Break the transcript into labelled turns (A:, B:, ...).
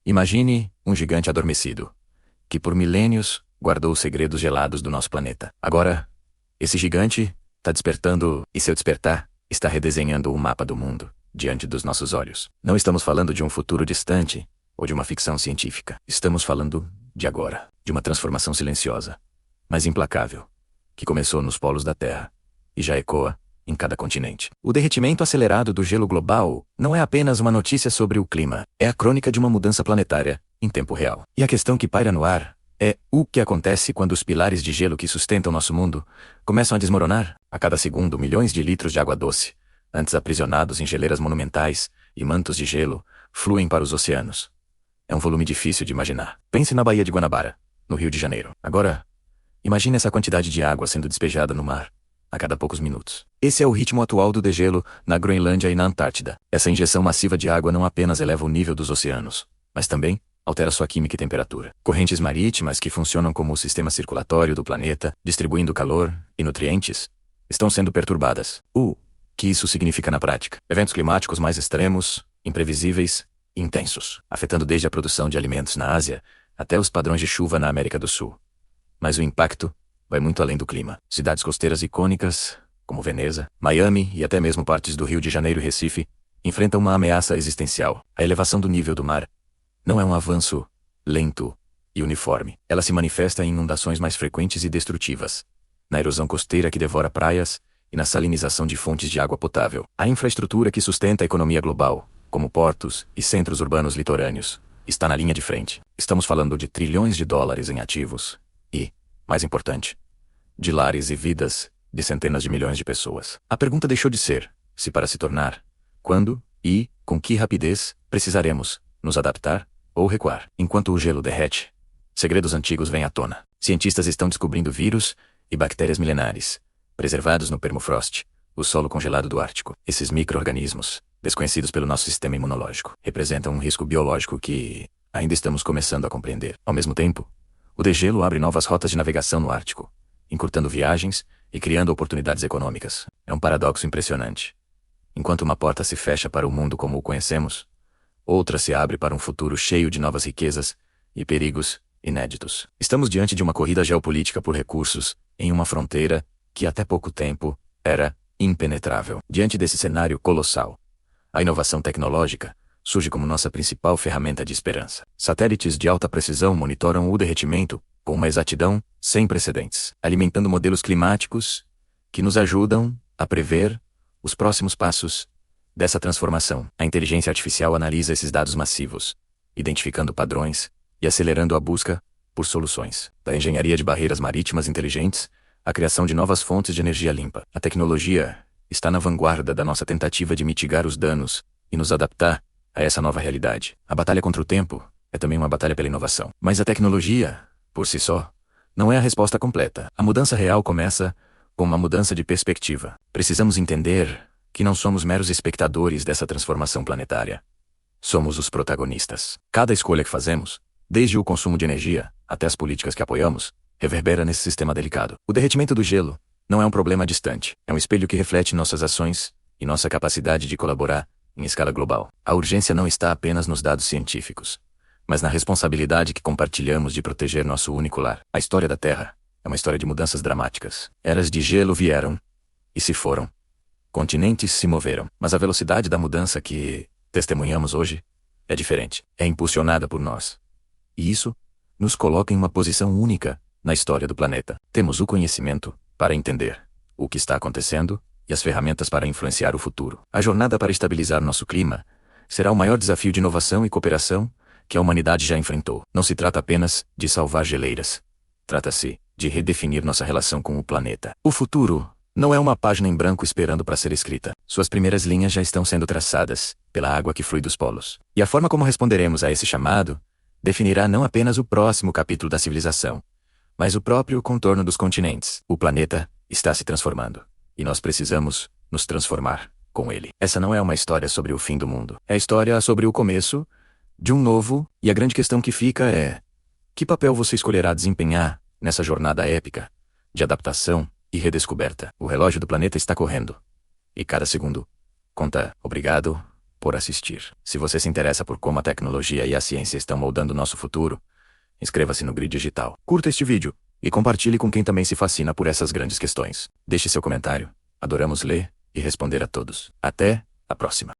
A: Imagine um gigante adormecido, que por milênios guardou os segredos gelados do nosso planeta. Agora, esse gigante está despertando e seu despertar está redesenhando o mapa do mundo diante dos nossos olhos. Não estamos falando de um futuro distante ou de uma ficção científica. Estamos falando de agora, de uma transformação silenciosa, mas implacável, que começou nos polos da Terra e já ecoa em cada continente. O derretimento acelerado do gelo global não é apenas uma notícia sobre o clima, é a crônica de uma mudança planetária em tempo real. E a questão que paira no ar é o que acontece quando os pilares de gelo que sustentam nosso mundo começam a desmoronar. A cada segundo, milhões de litros de água doce, antes aprisionados em geleiras monumentais e mantos de gelo, fluem para os oceanos. É um volume difícil de imaginar. Pense na Baía de Guanabara, no Rio de Janeiro. Agora, imagine essa quantidade de água sendo despejada no mar a cada poucos minutos. Esse é o ritmo atual do degelo na Groenlândia e na Antártida. Essa injeção massiva de água não apenas eleva o nível dos oceanos, mas também altera sua química e temperatura. Correntes marítimas que funcionam como o sistema circulatório do planeta, distribuindo calor e nutrientes, estão sendo perturbadas. O que isso significa na prática? Eventos climáticos mais extremos, imprevisíveis e intensos, afetando desde a produção de alimentos na Ásia até os padrões de chuva na América do Sul. Mas o impacto vai muito além do clima. Cidades costeiras icônicas, como Veneza, Miami e até mesmo partes do Rio de Janeiro e Recife, enfrentam uma ameaça existencial. A elevação do nível do mar não é um avanço lento e uniforme. Ela se manifesta em inundações mais frequentes e destrutivas, na erosão costeira que devora praias e na salinização de fontes de água potável. A infraestrutura que sustenta a economia global, como portos e centros urbanos litorâneos, está na linha de frente. Estamos falando de trilhões de dólares em ativos e, mais importante, de lares e vidas de centenas de milhões de pessoas. A pergunta deixou de ser se para se tornar, quando e com que rapidez precisaremos nos adaptar ou recuar. Enquanto o gelo derrete, segredos antigos vêm à tona. Cientistas estão descobrindo vírus e bactérias milenares, preservados no permafrost, o solo congelado do Ártico. Esses micro-organismos, desconhecidos pelo nosso sistema imunológico, representam um risco biológico que ainda estamos começando a compreender. Ao mesmo tempo, o degelo abre novas rotas de navegação no Ártico, encurtando viagens e criando oportunidades econômicas. É um paradoxo impressionante. Enquanto uma porta se fecha para o mundo como o conhecemos, outra se abre para um futuro cheio de novas riquezas e perigos inéditos. Estamos diante de uma corrida geopolítica por recursos em uma fronteira que até pouco tempo era impenetrável. Diante desse cenário colossal, a inovação tecnológica surge como nossa principal ferramenta de esperança. Satélites de alta precisão monitoram o derretimento com uma exatidão sem precedentes, alimentando modelos climáticos que nos ajudam a prever os próximos passos dessa transformação. A inteligência artificial analisa esses dados massivos, identificando padrões e acelerando a busca por soluções. Da engenharia de barreiras marítimas inteligentes à criação de novas fontes de energia limpa. A tecnologia está na vanguarda da nossa tentativa de mitigar os danos e nos adaptar a essa nova realidade. A batalha contra o tempo é também uma batalha pela inovação. Mas a tecnologia, por si só, não é a resposta completa. A mudança real começa com uma mudança de perspectiva. Precisamos entender que não somos meros espectadores dessa transformação planetária. Somos os protagonistas. Cada escolha que fazemos, desde o consumo de energia até as políticas que apoiamos, reverbera nesse sistema delicado. O derretimento do gelo não é um problema distante. É um espelho que reflete nossas ações e nossa capacidade de colaborar em escala global. A urgência não está apenas nos dados científicos, mas na responsabilidade que compartilhamos de proteger nosso único lar. A história da Terra é uma história de mudanças dramáticas. Eras de gelo vieram e se foram. Continentes se moveram. Mas a velocidade da mudança que testemunhamos hoje é diferente. É impulsionada por nós. E isso nos coloca em uma posição única na história do planeta. Temos o conhecimento para entender o que está acontecendo e as ferramentas para influenciar o futuro. A jornada para estabilizar nosso clima será o maior desafio de inovação e cooperação que a humanidade já enfrentou. Não se trata apenas de salvar geleiras. Trata-se de redefinir nossa relação com o planeta. O futuro não é uma página em branco esperando para ser escrita. Suas primeiras linhas já estão sendo traçadas pela água que flui dos polos. E a forma como responderemos a esse chamado definirá não apenas o próximo capítulo da civilização, mas o próprio contorno dos continentes. O planeta está se transformando, e nós precisamos nos transformar com ele. Essa não é uma história sobre o fim do mundo. É a história sobre o começo de um novo, e a grande questão que fica é: que papel você escolherá desempenhar nessa jornada épica de adaptação e redescoberta? O relógio do planeta está correndo, e cada segundo conta. Obrigado por assistir. Se você se interessa por como a tecnologia e a ciência estão moldando nosso futuro, inscreva-se no Grid Digital. Curta este vídeo e compartilhe com quem também se fascina por essas grandes questões. Deixe seu comentário. Adoramos ler e responder a todos. Até a próxima.